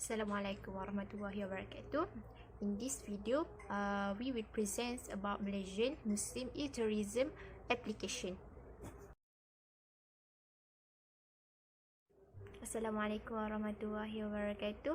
Assalamualaikum warahmatullahi wabarakatuh. In this video, we will present about Malaysian Muslim e-tourism application. Assalamualaikum warahmatullahi wabarakatuh.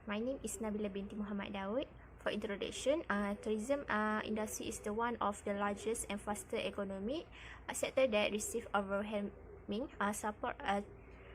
My name is Nabila binti Muhammad Daud. For introduction, tourism industry is the one of the largest and faster economic sector that receive overwhelming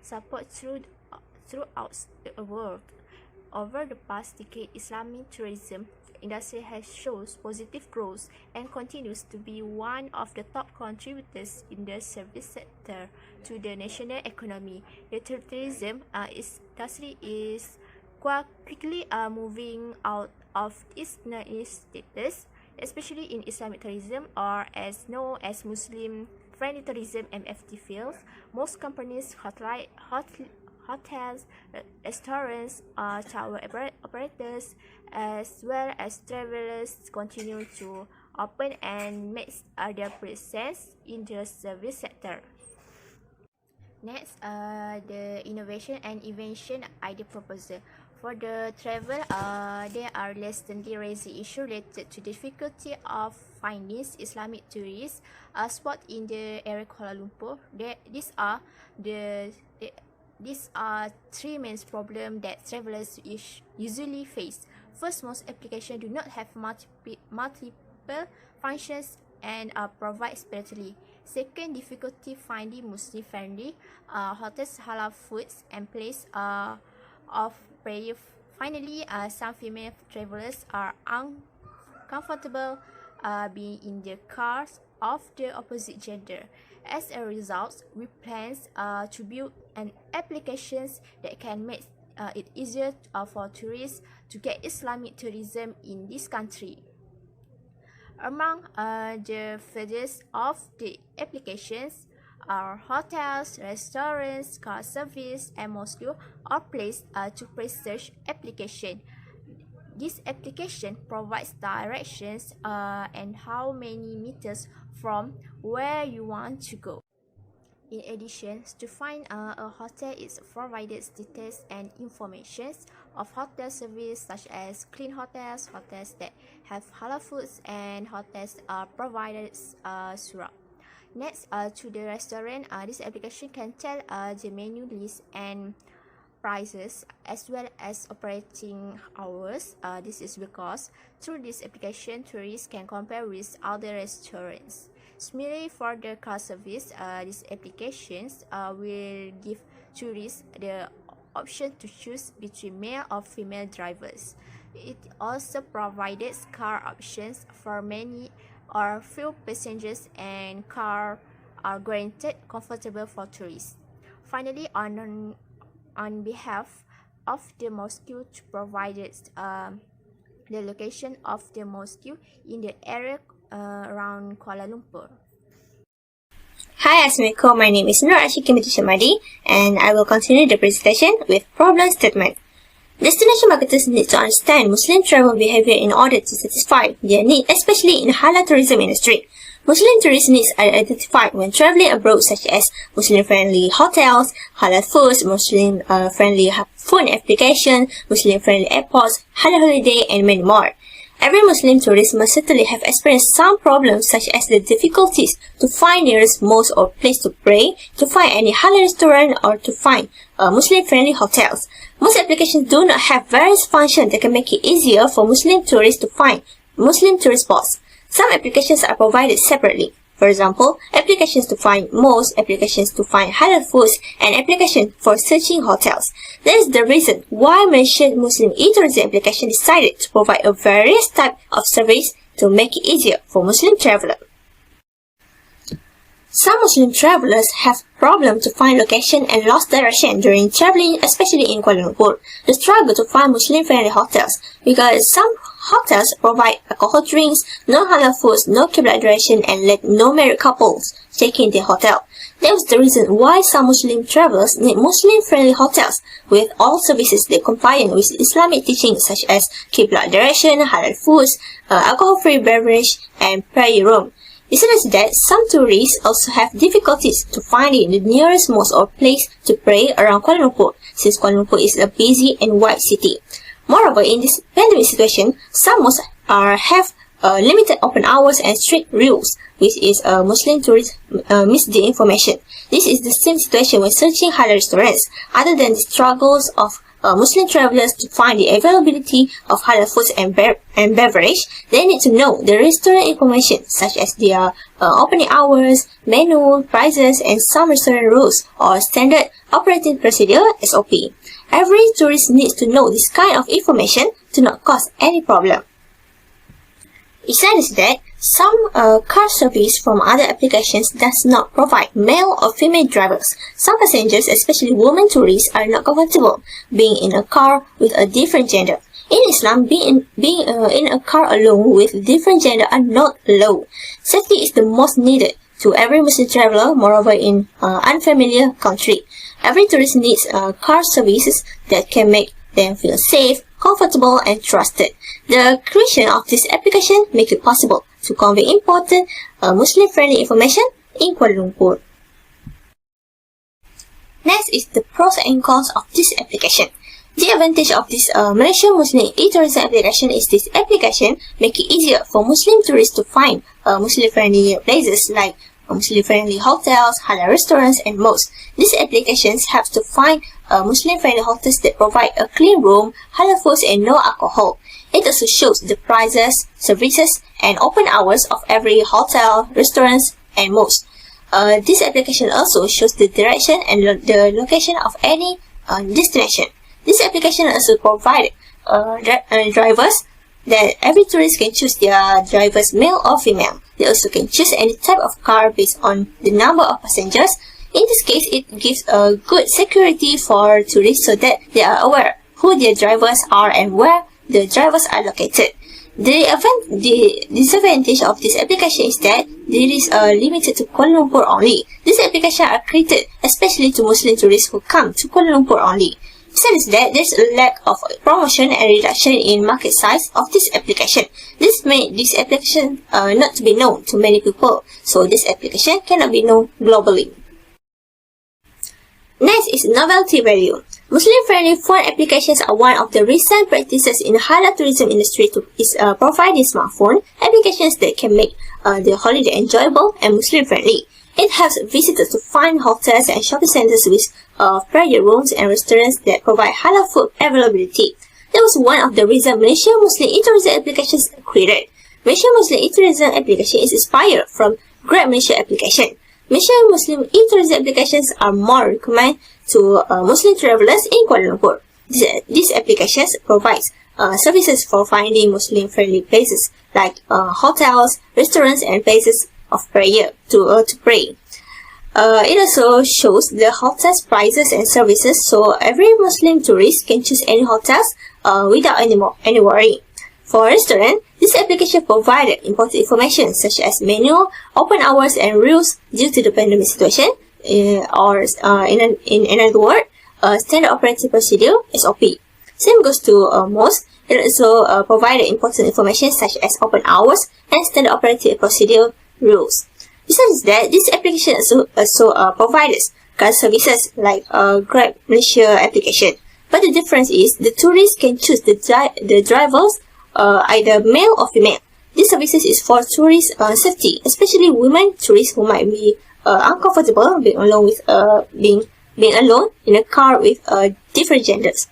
support throughout the world. Over the past decade, Islamic tourism industry has shown positive growth and continues to be one of the top contributors in the service sector to the national economy. The tourism industry is quite quickly moving out of its status, especially in Islamic tourism, or as known as Muslim-friendly tourism (MFT) fields. Most companies, hotels, restaurants, tower operators, as well as travelers continue to open and make their presence in the service sector. Next, the innovation and invention idea proposal. For the travel, there are recently raised issues related to difficulty of finding Islamic tourist spot in the area Kuala Lumpur. These are three main problems that travelers usually face. First, most applications do not have multiple functions and are provided separately. Second, difficulty finding Muslim-friendly hotels, halal foods, and place of prayer. Finally, some female travelers are uncomfortable being in the cars of the opposite gender. As a result, we plan to build an applications that can make it easier for tourists to get Islamic tourism in this country. Among the features of the applications are hotels, restaurants, car service, and mosque or place to research application. This application provides directions and how many meters from where you want to go. In addition, to find a hotel, it provides details and information of hotel service such as clean hotels, hotels that have halal foods, and hotels provided surah. Next, to the restaurant, this application can tell the menu list and prices as well as operating hours. This is because through this application, tourists can compare with other restaurants. Similarly, for the car service, these applications will give tourists the option to choose between male or female drivers. It also provides car options for many or few passengers, and cars are granted comfortable for tourists. Finally, on behalf of the mosque, to provide the location of the mosque in the area around Kuala Lumpur. Hi, Assalamualaikum. My name is Nur Ashikin binti Shamadi, and I will continue the presentation with problem statement. Destination marketers need to understand Muslim travel behavior in order to satisfy their need, especially in the halal tourism industry. Muslim tourist needs are identified when traveling abroad, such as Muslim-friendly hotels, halal foods, Muslim-friendly phone application, Muslim-friendly airports, halal holiday, and many more. Every Muslim tourist must certainly have experienced some problems, such as the difficulties to find nearest mosque or place to pray, to find any halal restaurant, or to find Muslim-friendly hotels. Most applications do not have various functions that can make it easier for Muslim tourists to find Muslim tourist spots. Some applications are provided separately. For example, applications to find mosques, applications to find halal foods, and applications for searching hotels. That is the reason why Malaysian Muslim e-tourism application decided to provide a various type of service to make it easier for Muslim travelers. Some Muslim travelers have problems to find location and lost direction during traveling, especially in Kuala Lumpur. They struggle to find Muslim-friendly hotels because some hotels provide alcohol drinks, no halal foods, no qibla direction, and let no married couples check in their hotel. That was the reason why some Muslim travelers need Muslim-friendly hotels with all services that comply with Islamic teachings such as qibla direction, halal foods, alcohol-free beverage, and prayer room. Besides that, some tourists also have difficulties to finding the nearest mosque or place to pray around Kuala Lumpur, since Kuala Lumpur is a busy and wide city. Moreover, in this pandemic situation, some mosques have limited open hours and strict rules, which is Muslim tourists miss the information. This is the same situation when searching halal restaurants. Other than the struggles of Muslim travelers to find the availability of halal foods and beverage, they need to know the restaurant information such as their opening hours, menu, prices, and some restaurant rules or standard operating procedure (SOP). Every tourist needs to know this kind of information to not cause any problem. Besides that, some car service from other applications does not provide male or female drivers. Some passengers, especially women tourists, are not comfortable being in a car with a different gender. In Islam, being in a car alone with different gender are not allowed. Safety is the most needed to every Muslim traveler, moreover in unfamiliar country. Every tourist needs car services that can make them feel safe, comfortable, and trusted. The creation of this application makes it possible to convey important Muslim-friendly information in Kuala Lumpur. Next is the pros and cons of this application. The advantage of this Malaysian Muslim e-tourism application is this application make it easier for Muslim tourists to find Muslim-friendly places like Muslim-friendly hotels, halal restaurants, and mosques. These applications help to find Muslim-friendly hotels that provide a clean room, halal foods, and no alcohol. It also shows the prices, services, and open hours of every hotel, restaurants, and mosque. This application also shows the direction and the location of any destination. This application also provides drivers that every tourist can choose their drivers, male or female. They also can choose any type of car based on the number of passengers. In this case, it gives a good security for tourists so that they are aware who their drivers are and where the drivers are located. The disadvantage of this application is that it is limited to Kuala Lumpur only. These applications are created especially to Muslim tourists who come to Kuala Lumpur only. Besides that, there's a lack of promotion and reduction in market size of this application. This made this application not to be known to many people, so this application cannot be known globally. Next is novelty value. Muslim-friendly phone applications are one of the recent practices in the halal tourism industry to providing smartphone applications that can make the holiday enjoyable and Muslim-friendly. It helps visitors to find hotels and shopping centers with private rooms and restaurants that provide halal food availability. That was one of the reasons Malaysian Muslim e-tourism applications created. Malaysian Muslim e-tourism application is inspired from Grab Malaysia application. Malaysian Muslim e-tourism applications are more recommended to Muslim travelers in Kuala Lumpur. These applications provide services for finding Muslim-friendly places like hotels, restaurants, and places of prayer to pray. It also shows the hotels prices and services, so every Muslim tourist can choose any hotels without any worry. For restaurant, this application provided important information such as menu, open hours, and rules due to the pandemic situation, or in another word, standard operating procedure (SOP). Same goes to mosque. It also provided important information such as open hours and standard operating procedure rules. Besides that, this application also provides car services like Grab Malaysia application. But the difference is the tourists can choose the drivers either male or female. This services is for tourist safety, especially women tourists who might be uncomfortable being alone being alone in a car with different genders.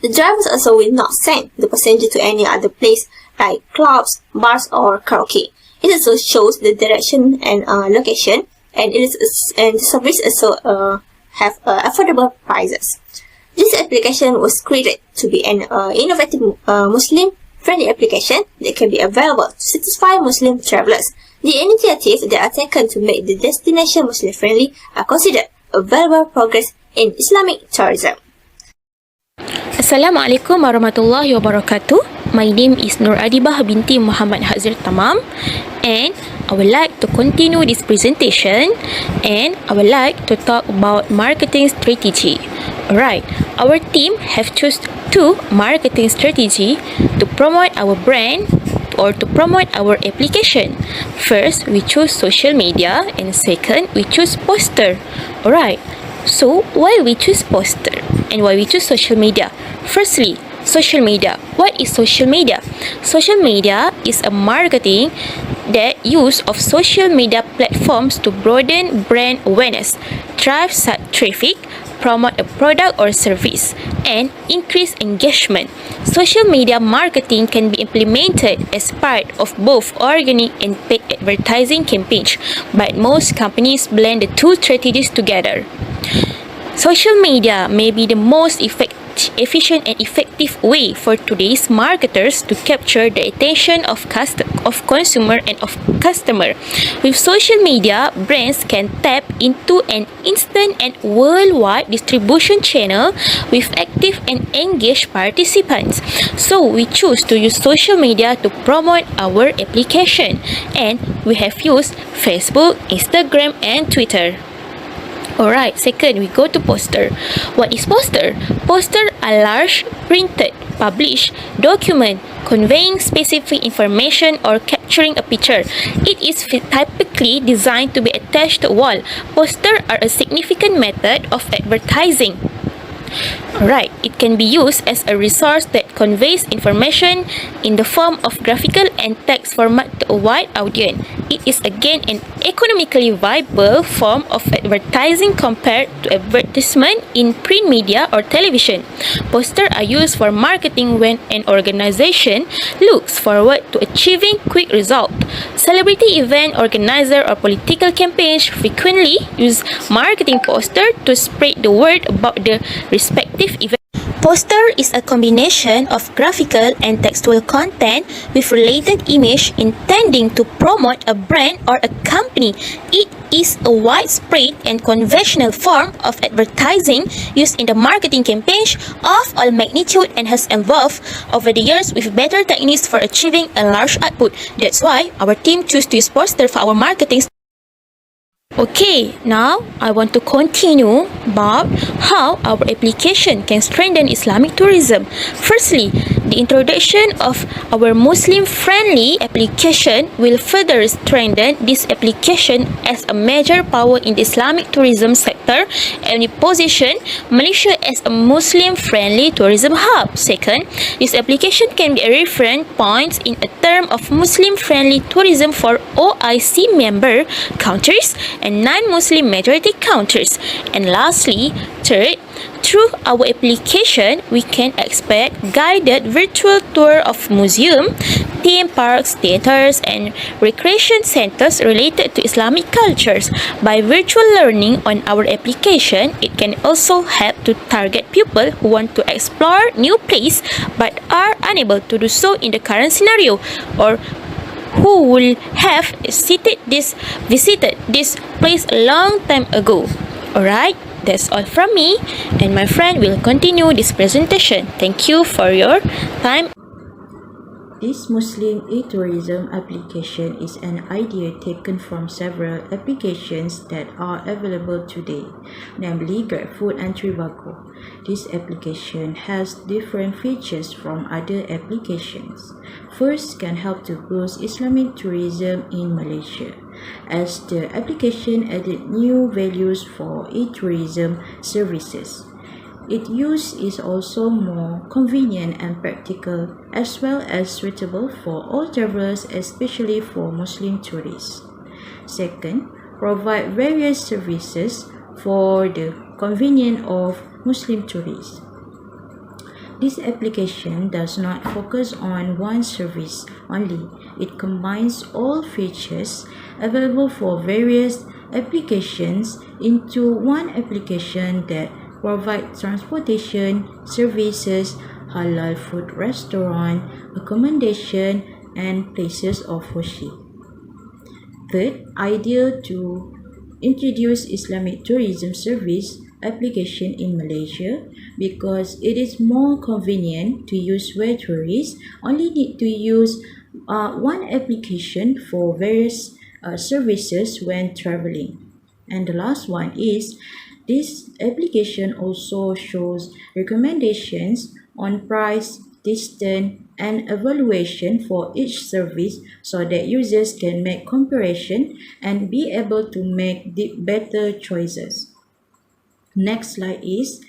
The drivers also will not send the passenger to any other place like clubs, bars, or karaoke. It also shows the direction and location, and the service also have affordable prices. This application was created to be an innovative Muslim-friendly application that can be available to satisfy Muslim travelers. The initiatives that are taken to make the destination Muslim-friendly are considered a valuable progress in Islamic tourism. Assalamualaikum warahmatullahi wabarakatuh. My name is Nur Adibah binti Muhammad Hazir Tamam, and I would like to continue this presentation, and I would like to talk about marketing strategy. Alright, our team have chosen two marketing strategy to promote our brand or to promote our application. First, we choose social media, and second, we choose poster. Alright, so why we choose poster and why we choose social media? Firstly, social media. What is social media? Social media is a marketing that use of social media platforms to broaden brand awareness, drive traffic, promote a product or service, and increase engagement. Social media marketing can be implemented as part of both organic and paid advertising campaigns, but most companies blend the two strategies together. Social media may be the most efficient and effective way for today's marketers to capture the attention of consumer and of customer. With social media, brands can tap into an instant and worldwide distribution channel with active and engaged participants. So we choose to use social media to promote our application, and we have used Facebook, Instagram, and Twitter. Alright, second, we go to poster. What is poster? Poster are large, printed, published document conveying specific information or capturing a picture. It is typically designed to be attached to a wall. Poster are a significant method of advertising. Alright, it can be used as a resource that conveys information in the form of graphical and text format to a wide audience. It is again an economically viable form of advertising compared to advertisement in print media or television. Posters are used for marketing when an organization looks forward to achieving quick results. Celebrity event organizers or political campaigns frequently use marketing posters to spread the word about the respective event. Poster is a combination of graphical and textual content with related image intending to promote a brand or a company. It is a widespread and conventional form of advertising used in the marketing campaigns of all magnitude and has evolved over the years with better techniques for achieving a large output. That's why our team chose to use poster for our marketing. Okay, now I want to continue about how our application can strengthen Islamic tourism. Firstly, the introduction of our Muslim-friendly application will further strengthen this application as a major power in the Islamic tourism sector and position Malaysia as a Muslim-friendly tourism hub. Second, this application can be a reference point in a term of Muslim-friendly tourism for OIC member countries and non-Muslim majority countries. And lastly, third, through our application, we can expect guided virtual tour of museum, theme parks, theaters, and recreation centers related to Islamic cultures. By virtual learning on our application, it can also help to target people who want to explore new place but are unable to do so in the current scenario, or who will have visited this place a long time ago. Alright, that's all from me, and my friend will continue this presentation. Thank you for your time. This Muslim e-tourism application is an idea taken from several applications that are available today, namely GrabFood and Trivago. This application has different features from other applications. First, can help to boost Islamic tourism in Malaysia, as the application added new values for e-tourism services. Its use is also more convenient and practical, as well as suitable for all travelers, especially for Muslim tourists. Second, provide various services for the convenience of Muslim tourists. This application does not focus on one service only. It combines all features available for various applications into one application that provide transportation, services, halal food restaurant, accommodation, and places of worship. Third, ideal to introduce Islamic tourism service application in Malaysia because it is more convenient to use where tourists only need to use one application for various services when traveling. And the last one is this application also shows recommendations on price, distance, and evaluation for each service so that users can make comparison and be able to make better choices. Next slide is